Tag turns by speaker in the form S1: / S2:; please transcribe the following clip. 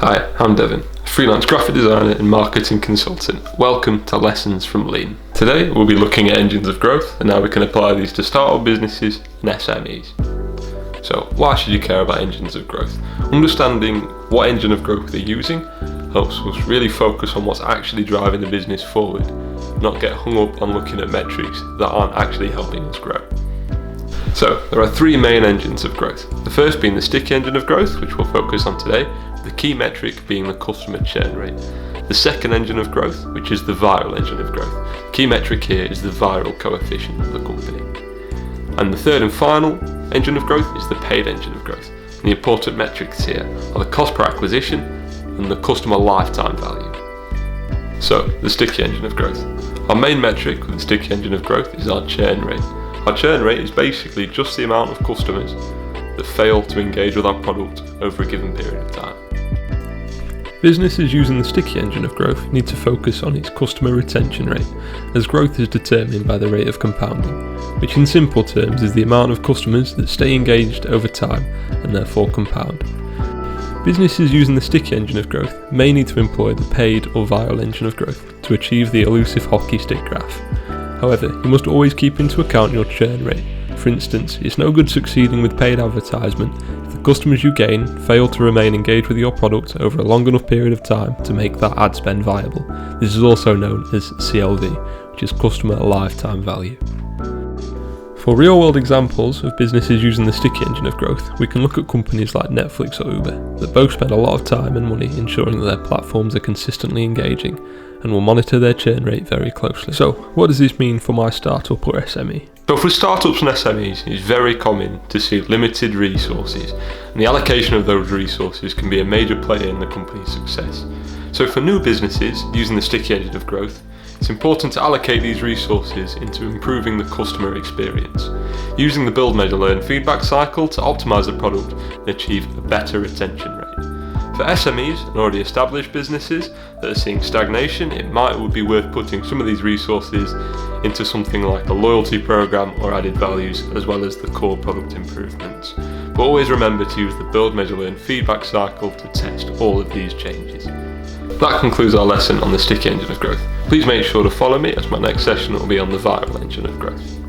S1: Hi, I'm Devin, a freelance graphic designer and marketing consultant. Welcome to Lessons from Lean. Today we'll be looking at engines of growth and how we can apply these to startup businesses and SMEs. So why should you care about engines of growth? Understanding what engine of growth they're using helps us really focus on what's actually driving the business forward, not get hung up on looking at metrics that aren't actually helping us grow. So there are three main engines of growth. The first being the sticky engine of growth, which we'll focus on today, the key metric being the customer churn rate. The second engine of growth, which is the viral engine of growth. Key metric here is the viral coefficient of the company. And the third and final engine of growth is the paid engine of growth. And the important metrics here are the cost per acquisition and the customer lifetime value. So, the sticky engine of growth. Our main metric with the sticky engine of growth is our churn rate. Our churn rate is basically just the amount of customers that fail to engage with our product over a given period of time. Businesses using the sticky engine of growth need to focus on its customer retention rate, as growth is determined by the rate of compounding, which in simple terms is the amount of customers that stay engaged over time and therefore compound. Businesses using the sticky engine of growth may need to employ the paid or viral engine of growth to achieve the elusive hockey stick graph. However, you must always keep into account your churn rate. For instance, it's no good succeeding with paid advertisement if the customers you gain fail to remain engaged with your product over a long enough period of time to make that ad spend viable. This is also known as CLV, which is customer lifetime value. For real-world examples of businesses using the sticky engine of growth, we can look at companies like Netflix or Uber that both spend a lot of time and money ensuring that their platforms are consistently engaging and will monitor their churn rate very closely. So, what does this mean for my startup or SME? So for startups and SMEs, it's very common to see limited resources, and the allocation of those resources can be a major player in the company's success. So for new businesses using the sticky engine of growth, it's important to allocate these resources into improving the customer experience, using the build, measure, learn feedback cycle to optimize the product and achieve a better retention rate. For SMEs and already established businesses that are seeing stagnation, it might be worth putting some of these resources into something like a loyalty program or added values, as well as the core product improvements. But always remember to use the build, measure, learn feedback cycle to test all of these changes. That concludes our lesson on the sticky engine of growth. Please make sure to follow me, as my next session will be on the viral engine of growth.